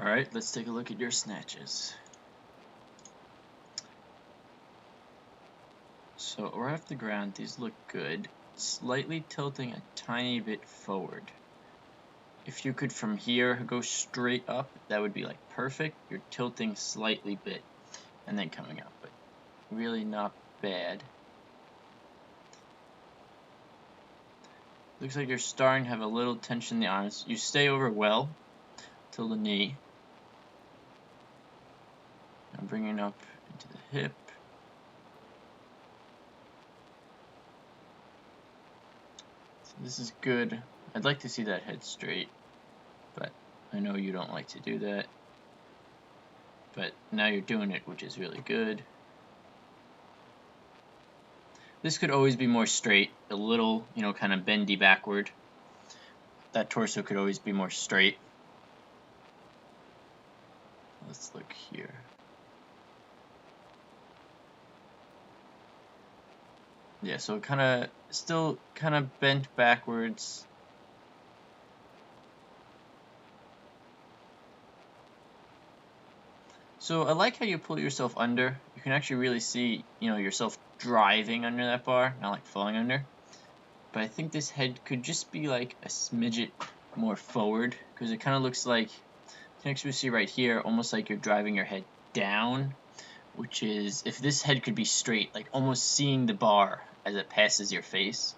Alright, let's take a look at your snatches. So right off the ground, these look good. Slightly tilting a tiny bit forward. If you could from here go straight up, that would be like perfect. You're tilting slightly bit and then coming up, but really not bad. Looks like you're starting to have a little tension in the arms. You stay over well till the knee. I'm bringing up into the hip. So this is good. I'd like to see that head straight, but I know you don't like to do that. But now you're doing it, which is really good. This could always be more straight, a little, kind of bendy backward. That torso could always be more straight. Let's look here. Yeah, so still kind of bent backwards. So I like how you pull yourself under. You can actually really see, yourself driving under that bar, not like falling under. But I think this head could just be like a smidget more forward, because it kind of looks like, you can actually see right here, almost like you're driving your head down, which is, if this head could be straight, like almost seeing the bar as it passes your face,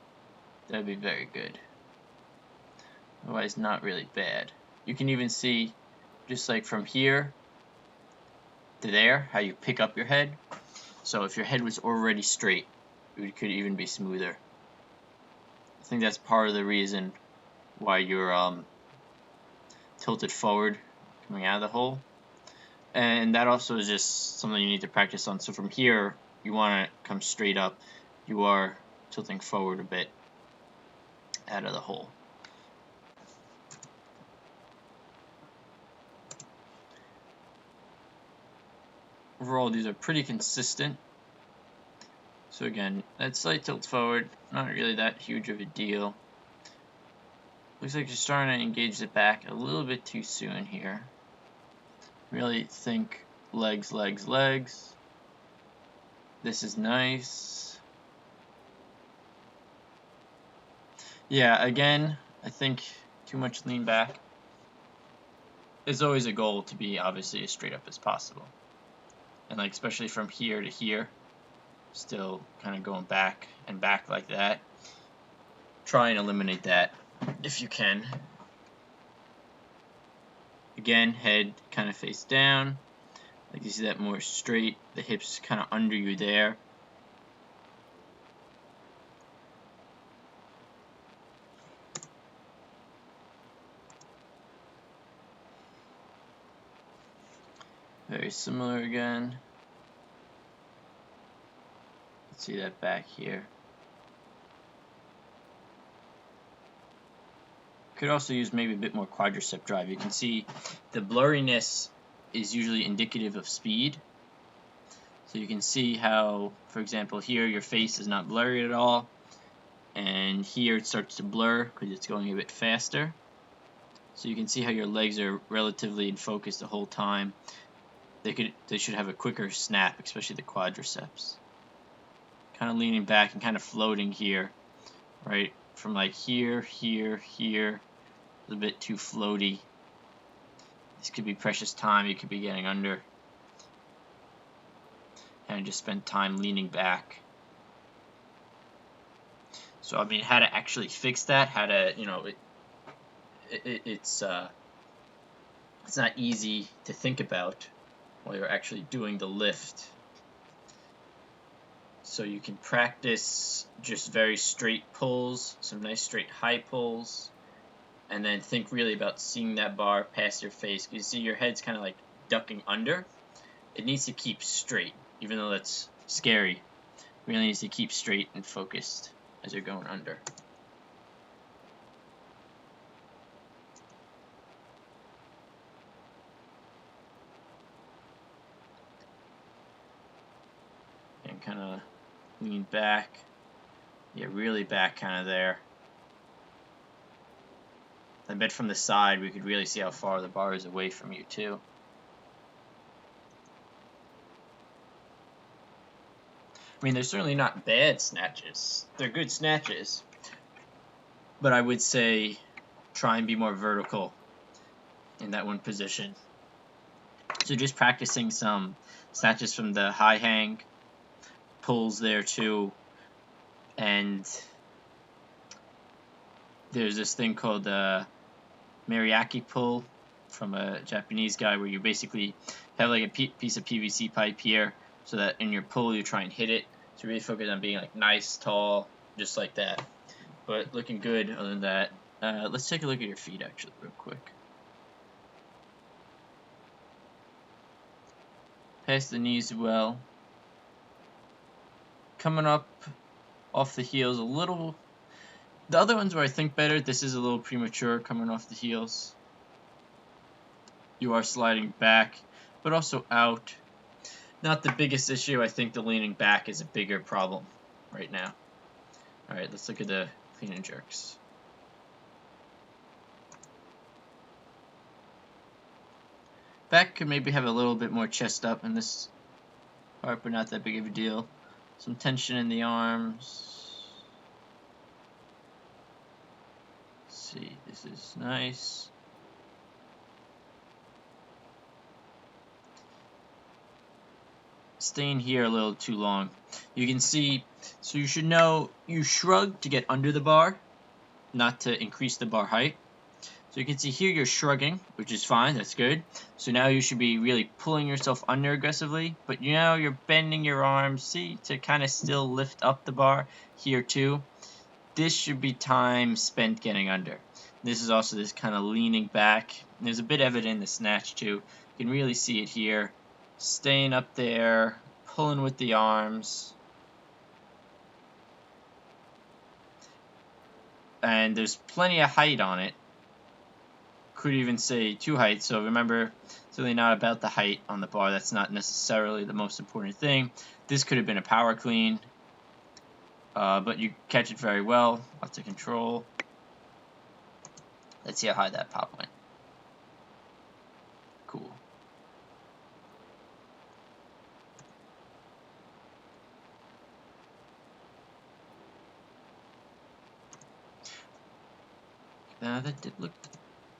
that would be very good. Otherwise, not really bad. You can even see, just like from here to there, how you pick up your head. So if your head was already straight, it could even be smoother. I think that's part of the reason why you're tilted forward coming out of the hole. And that also is just something you need to practice on. So from here, you want to come straight up. You are tilting forward a bit out of the hole. Overall, these are pretty consistent. So again, that slight tilt forward, not really that huge of a deal. Looks like you're starting to engage the back a little bit too soon here. Really think legs, legs, legs. This is nice. Yeah, again, I think too much lean back. It's always a goal to be obviously as straight up as possible. And like especially from here to here, still kind of going back and back like that. Try and eliminate that if you can. Again, head kind of face down. Like you see that more straight, the hips kind of under you there. Very similar again. Let's see that back here. Could also use maybe a bit more quadricep drive. You can see the blurriness is usually indicative of speed. So you can see how, for example, here your face is not blurry at all, and here it starts to blur because it's going a bit faster. So you can see how your legs are relatively in focus the whole time. They should have a quicker snap, especially the quadriceps. Kind of leaning back and kind of floating here, right? From like here, here, here, a little bit too floaty. This could be precious time you could be getting under. And just spend time leaning back. So I mean, how to actually fix that? How to, it's not easy to think about while you're actually doing the lift. So you can practice just very straight pulls, some nice straight high pulls, and then think really about seeing that bar past your face. You see your head's kind of like ducking under. It needs to keep straight, even though that's scary. It really needs to keep straight and focused as you're going under. And kind of lean back. Yeah, really back kind of there. I bet from the side we could really see how far the bar is away from you too. I mean, they're certainly not bad snatches. They're good snatches. But I would say try and be more vertical in that one position. So just practicing some snatches from the high hang, pulls there too, and there's this thing called the Mariaki pull from a Japanese guy, where you basically have like a piece of PVC pipe here, so that in your pull you try and hit it. So really focus on being like nice, tall, just like that. But looking good other than that. Let's take a look at your feet actually real quick. Past the knees well. Coming up off the heels a little. The other ones where I think better, this is a little premature coming off the heels. You are sliding back, but also out. Not the biggest issue. I think the leaning back is a bigger problem right now. Alright, let's look at the clean and jerks. Back could maybe have a little bit more chest up in this part, but not that big of a deal. Some tension in the arms. Let's see, this is nice. Staying here a little too long. You can see, so you should know, you shrug to get under the bar, not to increase the bar height. So you can see here you're shrugging, which is fine, that's good. So now you should be really pulling yourself under aggressively, but now you're bending your arms, see, to kind of still lift up the bar here too. This should be time spent getting under. This is also this kind of leaning back. There's a bit evident in the snatch too. You can really see it here. Staying up there, pulling with the arms. And there's plenty of height on it. Could even say 2 heights, so remember, it's really not about the height on the bar. That's not necessarily the most important thing. This could have been a power clean, but you catch it very well. Lots of control. Let's see how high that pop went. Cool. That did look.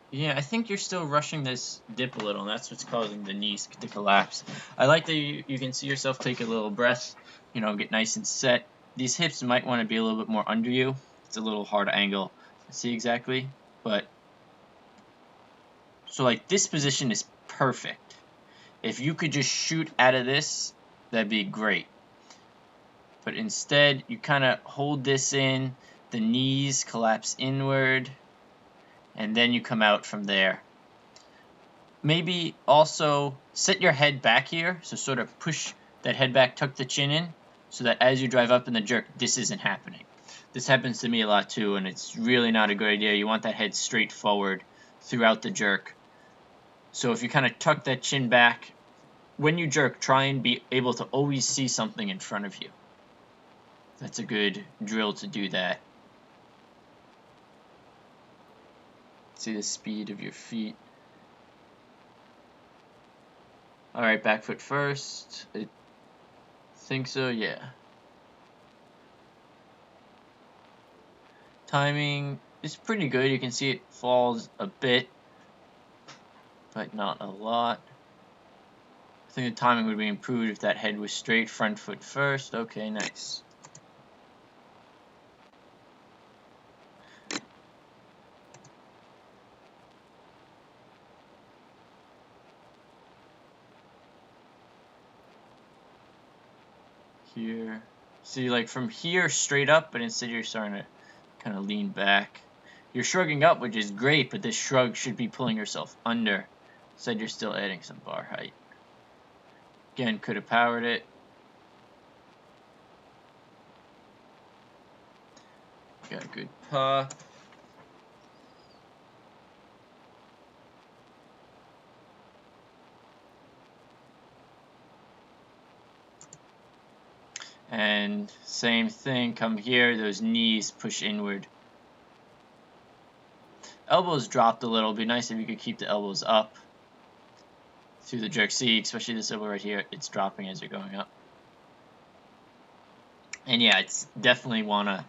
Yeah, I think you're still rushing this dip a little, and that's what's causing the knees to collapse. I like that you can see yourself take a little breath, you know, get nice and set. These hips might want to be a little bit more under you. It's a little hard angle to see exactly, but so like this position is perfect. If you could just shoot out of this, that'd be great. But instead, you kind of hold this in, the knees collapse inward, and then you come out from there. Maybe also set your head back here, so sort of push that head back, tuck the chin in, so that as you drive up in the jerk, this isn't happening. This happens to me a lot too, and it's really not a good idea. You want that head straight forward throughout the jerk. So if you kind of tuck that chin back, when you jerk, try and be able to always see something in front of you. That's a good drill to do that. See the speed of your feet. Alright, back foot first. I think so, yeah. Timing is pretty good. You can see it falls a bit, but not a lot. I think the timing would be improved if that head was straight, front foot first. Okay, nice. Here. See, like from here straight up, but instead you're starting to kind of lean back. You're shrugging up, which is great, but this shrug should be pulling yourself under. Instead you're still adding some bar height. Again, could have powered it. Got a good pop. And same thing, come here, those knees push inward. Elbows dropped a little. It'd be nice if you could keep the elbows up through the jerk. See, especially this elbow right here, it's dropping as you're going up. And yeah, it's definitely want to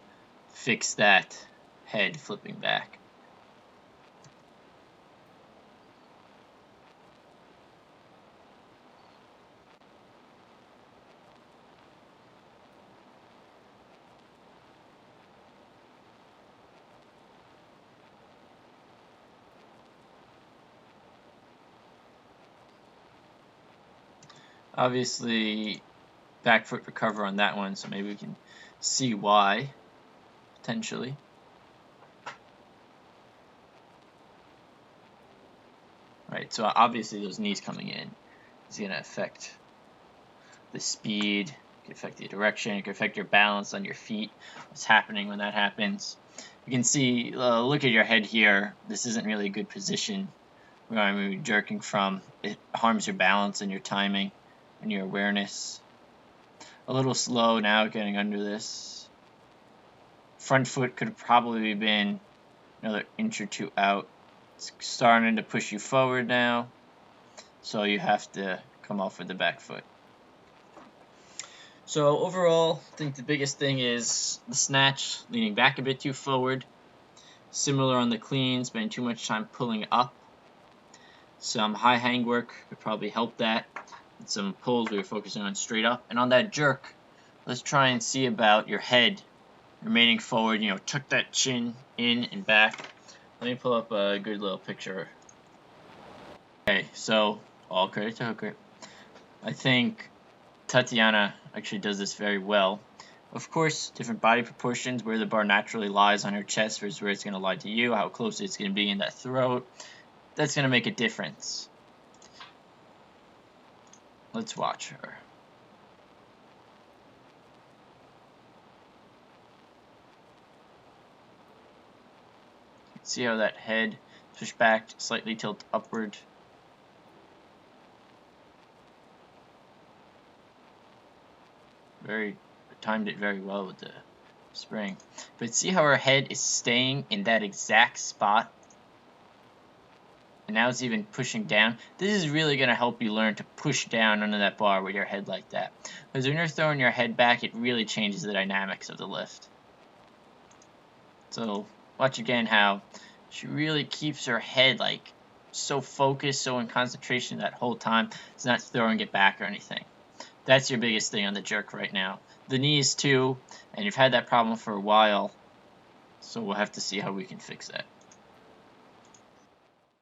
fix that head flipping back. Obviously, back foot recover on that one, so maybe we can see why, potentially. Right, so obviously those knees coming in is going to affect the speed, it can affect the direction, it can affect your balance on your feet, what's happening when that happens. You can see, look at your head here, this isn't really a good position where I'm going to be jerking from. It harms your balance and your timing and your awareness. A little slow now getting under this. Front foot could have probably been another inch or two out. It's starting to push you forward now, so you have to come off with the back foot. So overall, I think the biggest thing is the snatch, leaning back a bit too forward. Similar on the clean, spending too much time pulling up. Some high hang work would probably help that. And some pulls we were focusing on straight up. And on that jerk, let's try and see about your head remaining forward. You know, tuck that chin in and back. Let me pull up a good little picture. Okay, so all credit to Hooker. I think Tatiana actually does this very well. Of course, different body proportions, where the bar naturally lies on her chest versus where it's going to lie to you, how close it's going to be in that throat. That's going to make a difference. Let's watch her. See how that head push back, slightly tilt upward. Timed it very well with the spring. But see how her head is staying in that exact spot? And now it's even pushing down. This is really going to help you learn to push down under that bar with your head like that. Because when you're throwing your head back, it really changes the dynamics of the lift. So watch again how she really keeps her head like so focused, so in concentration that whole time. It's not throwing it back or anything. That's your biggest thing on the jerk right now. The knees too, and you've had that problem for a while. So we'll have to see how we can fix that.